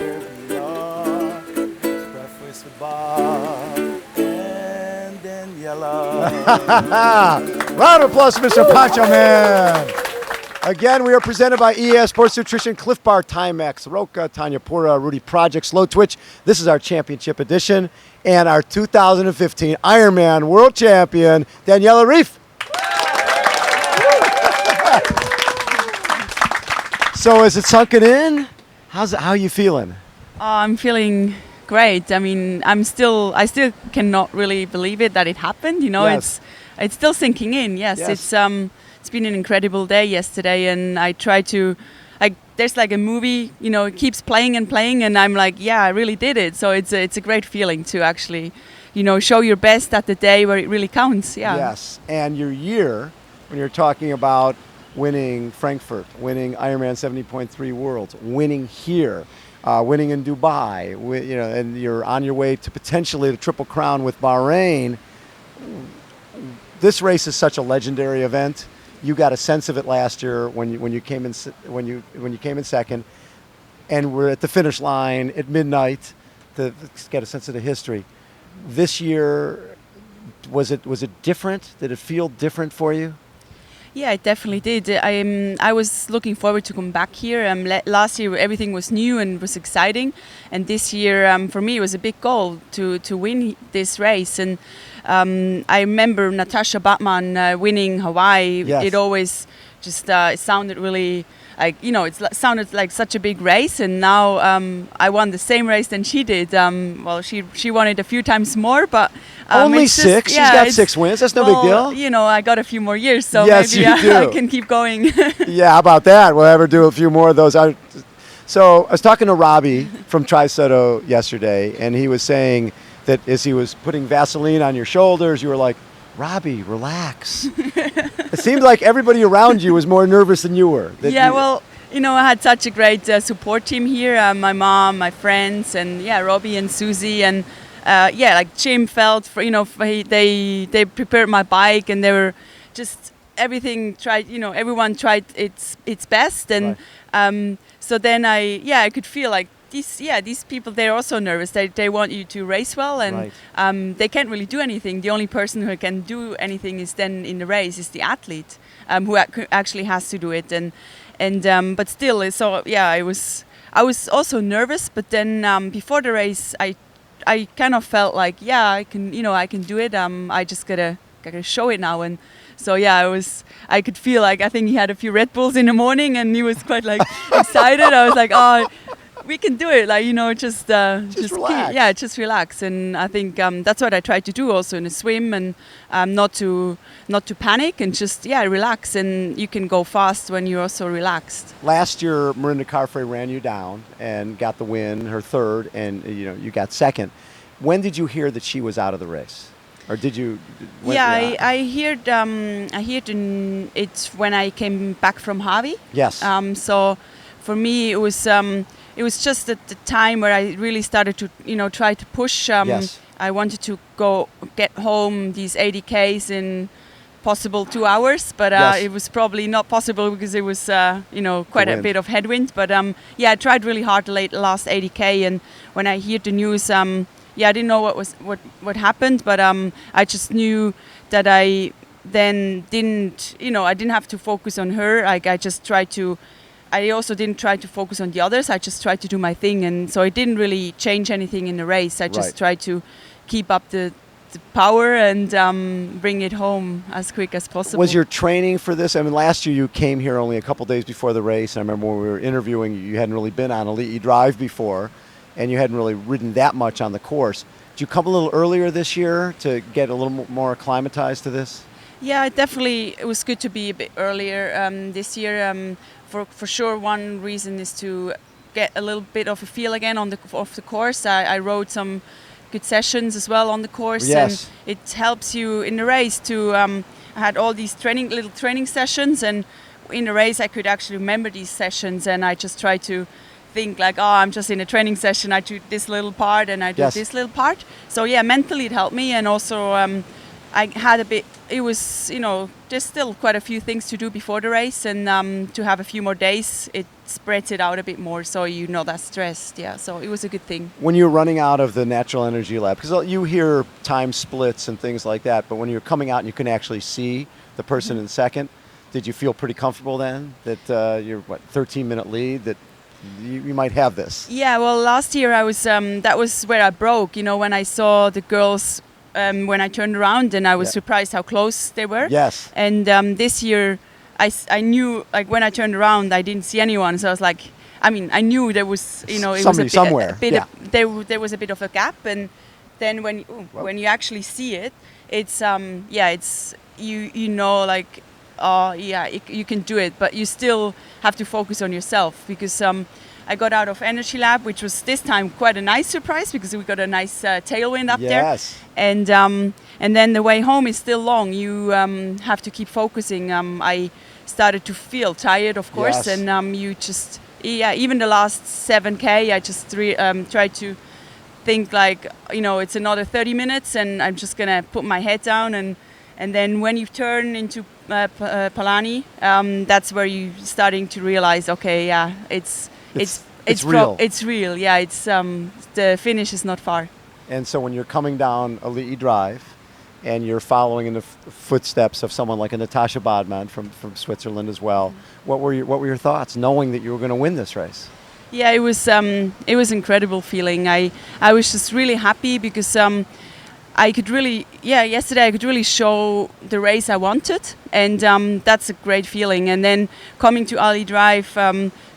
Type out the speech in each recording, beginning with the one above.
here we are, breakfast with Bob and Daniela. Round of applause, Mr. Pancho Man. Again, we are presented by ES Sports Nutrition, Cliff Bar, Timex, Roca, Tanya Pura, Rudy Project, Slow Twitch. This is our championship edition and our 2015 Ironman World Champion, Daniela Ryf. So is it sunken in? How are you feeling? I'm feeling great. I mean, I still cannot really believe it that it happened. You know, Yes. it's still sinking in. Yes, Yes. it's been an incredible day yesterday, and I try to. There's like a movie, you know, it keeps playing and playing, and I'm like, yeah, I really did it. So it's a great feeling to actually, you know, show your best at the day where it really counts. Yeah. Yes, and your year, when you're talking about winning Frankfurt, winning Ironman 70.3 Worlds, winning here, winning in Dubai, you know, and you're on your way to potentially the Triple Crown with Bahrain. This race is such a legendary event. You got a sense of it last year when you came in second, and we're at the finish line at midnight to get a sense of the history. This year, was it different? Did it feel different for you? Yeah, it definitely did. I was looking forward to come back here. Last year everything was new and was exciting, and this year for me it was a big goal to win this race. And I remember Natasha Batman winning Hawaii. Yes. It always just it sounded really like, you know, it sounded like such a big race, and now I won the same race than she did. Well, she won it a few times more, but Only it's just, six. She's got 6 wins. That's no big deal. You know, I got a few more years, so Yes, maybe you do. I can keep going. Yeah, how about that? We'll ever do a few more of those. So I was talking to Robbie from Tri-Soto yesterday, and he was saying that as he was putting Vaseline on your shoulders, you were like, Robbie, relax. It seemed like everybody around you was more nervous than you were. Well, you know, I had such a great support team here. My mom, my friends, and yeah, Robbie and Susie, and like Jim felt for, you know, they prepared my bike, and they were just everything tried. You know, everyone tried its best, and Right. so then I could feel like these people, they're also nervous. They want you to race well, and Right. they can't really do anything. The only person who can do anything is then in the race is the athlete, who actually has to do it. And but still, so yeah, I was also nervous. But then before the race, I kind of felt like, yeah, I can do it. I just gotta show it now. And so yeah, I could feel like, I think he had a few Red Bulls in the morning, and he was quite like excited. I was like, oh, we can do it, like, you know, just relax. just relax. And I think that's what I tried to do also in a swim, and not to panic, and just relax. And you can go fast when you're also relaxed. Last year, Marinda Carfrae ran you down and got the win, her third, and you got second. When did you hear that she was out of the race? Or did you? I heard it's when I came back from Hawaii. Yes. So for me, it was just at the time where I really started to, you know, try to push. Yes. I wanted to get home these 80Ks in possible 2 hours, but Yes. it was probably not possible because it was, quite a wind. bit of headwind. But I tried really hard the last 80K, and when I heard the news, I didn't know what happened, but I just knew that I then didn't, I didn't have to focus on her. I just tried to. I also didn't try to focus on the others. I just tried to do my thing, and so it didn't really change anything in the race. I just tried to keep up the power and bring it home as quick as possible. Was your training for this? I mean, last year you came here only a couple days before the race. And I remember when we were interviewing you hadn't really been on Elite Drive before, and you hadn't really ridden that much on the course. Did you come a little earlier this year to get a little more acclimatized to this? Yeah, it was good to be a bit earlier this year. For sure, one reason is to get a little bit of a feel again of the course. I rode some good sessions as well on the course, Yes. and it helps you in the race to. I had all these little training sessions, and in the race I could actually remember these sessions, and I just try to think like, oh, I'm just in a training session. I do this little part, and I do Yes. this little part. So yeah, mentally it helped me, and also I had a bit. It was, there's still quite a few things to do before the race, and to have a few more days, it spreads it out a bit more, so you're not that stressed. Yeah, so it was a good thing. When you're running out of the natural energy lab, because you hear time splits and things like that, but when you're coming out and you can actually see the person in second, did you feel pretty comfortable then that you're 13-minute lead, that you might have this? Yeah, well, last year I was. That was where I broke. When I saw the girls. When I turned around, and I was surprised how close they were. Yes. And this year, I knew, like, when I turned around, I didn't see anyone. So I was like, I knew there was, it was a bit, somewhere. There was a bit of a gap, and then when you actually see it, it's it's like, you can do it, but you still have to focus on yourself, because I got out of Energy Lab, which was this time quite a nice surprise, because we got a nice tailwind up there. And then the way home is still long. You have to keep focusing. I started to feel tired, of course, and you just, even the last 7K, I just tried to think like, it's another 30 minutes, and I'm just gonna put my head down, and then when you turn into Palani, that's where you're starting to realize, okay, it's real. It's real. Yeah, it's the finish is not far. And so when you're coming down Ali'i Drive and you're following in the footsteps of someone like a Natasha Bodman from Switzerland as well, what were your thoughts, knowing that you were going to win this race? Yeah, it was incredible feeling. I was just really happy, because I could really, yesterday I could really show the race I wanted, and that's a great feeling. And then coming to Ali Drive,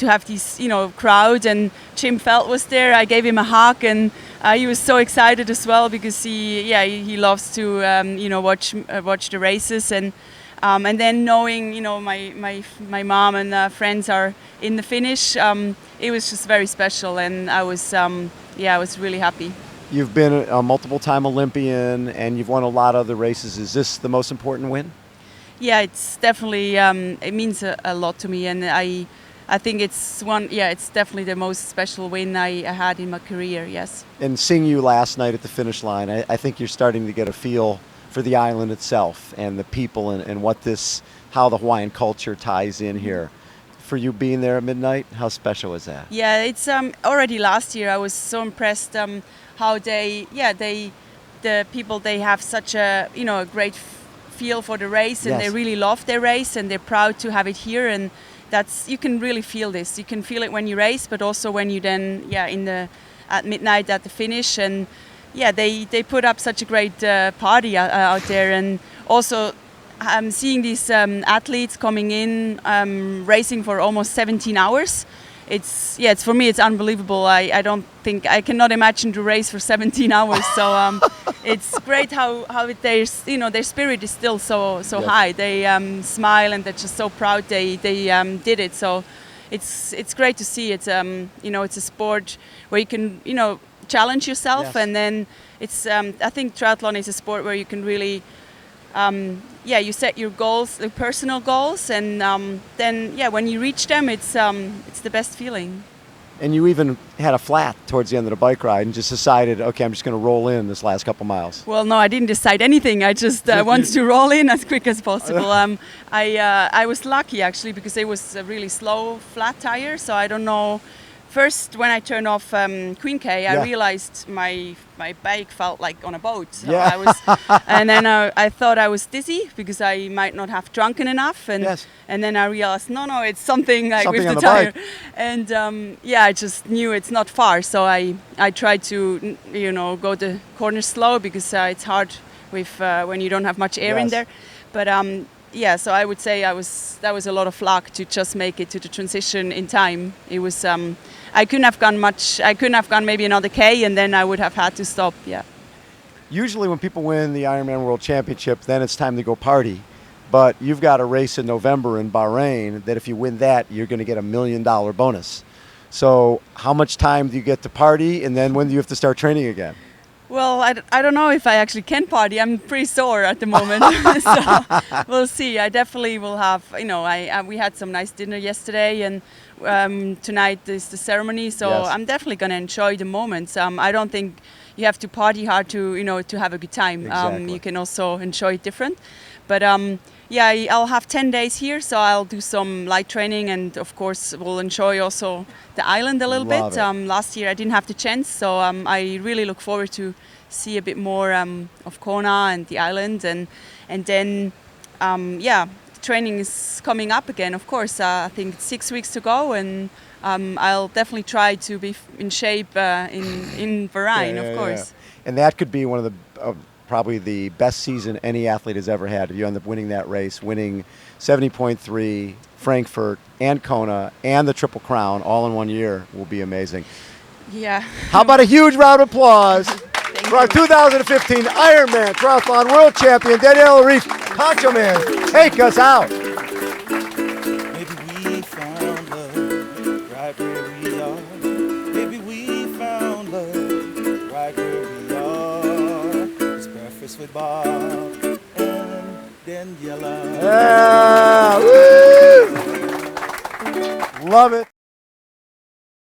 to have these, crowd, and Jim Felt was there. I gave him a hug, and he was so excited as well, because he loves to, watch the races, and then knowing, my mom and friends are in the finish, it was just very special, and I was really happy. You've been a multiple-time Olympian, and you've won a lot of the races. Is this the most important win? Yeah, it's definitely, it means a lot to me, and I think it's it's definitely the most special win I had in my career, yes. And seeing you last night at the finish line, I think you're starting to get a feel for the island itself and the people, and how the Hawaiian culture ties in here. For you being there at midnight, how special is that? Yeah, it's already last year I was so impressed how the people, they have such a a great feel for the race, and they really love their race, and they're proud to have it here, and you can really feel this. You can feel it when you race, but also when you then at midnight at the finish, and they put up such a great party out there, and also seeing these athletes coming in, racing for almost 17 hours. It's for me, it's unbelievable. I don't think I cannot imagine to race for 17 hours. So it's great how their spirit is still so high. They smile, and they're just so proud they did it. So it's great to see. It's it's a sport where you can challenge yourself, and then it's I think triathlon is a sport where you can really you set your goals, the personal goals, and then when you reach them, it's the best feeling. And you even had a flat towards the end of the bike ride, and just decided, okay, I'm just going to roll in this last couple miles. Well, no, I didn't decide anything. I just wanted to roll in as quick as possible. I was lucky actually, because it was a really slow flat tire, so I don't know. First, when I turned off Queen K, I realized my bike felt like on a boat. So and then I thought I was dizzy, because I might not have drunken enough. And then I realized, no, it's something like with the tire. Bike. And I just knew it's not far. So I tried to go the corner slow, because it's hard with when you don't have much air in there. But so I would say that was a lot of luck to just make it to the transition in time. It was I couldn't have gone much. I couldn't have gone maybe another K, and then I would have had to stop. Yeah. Usually when people win the Ironman World Championship, then it's time to go party. But you've got a race in November in Bahrain that if you win that, you're going to get $1 million bonus. So how much time do you get to party, and then when do you have to start training again? Well, I don't know if I actually can party. I'm pretty sore at the moment, so we'll see. I definitely will have, we had some nice dinner yesterday, and tonight is the ceremony, so I'm definitely going to enjoy the moments. I don't think, you have to party hard to have a good time. Exactly. You can also enjoy it different. But yeah, I'll have 10 days here, so I'll do some light training, and of course we'll enjoy also the island a little Love bit. it. Last year I didn't have the chance, so I really look forward to see a bit more of Kona and the island, and then yeah, training is coming up again. Of course, I think it's 6 weeks to go, and I'll definitely try to be in shape in Bahrain, of course. And that could be one of the probably the best season any athlete has ever had. If you end up winning that race, winning 70.3, Frankfurt, and Kona, and the Triple Crown all in 1 year will be amazing. Yeah. How about a huge round of applause Thank for our you. 2015 Ironman Triathlon World Champion, Daniela Ryf. Poncho Man, take us out. Maybe we found love right where we are. Maybe we found love right where we are. It's breakfast with Bob and Daniela. Yeah, woo! Love it.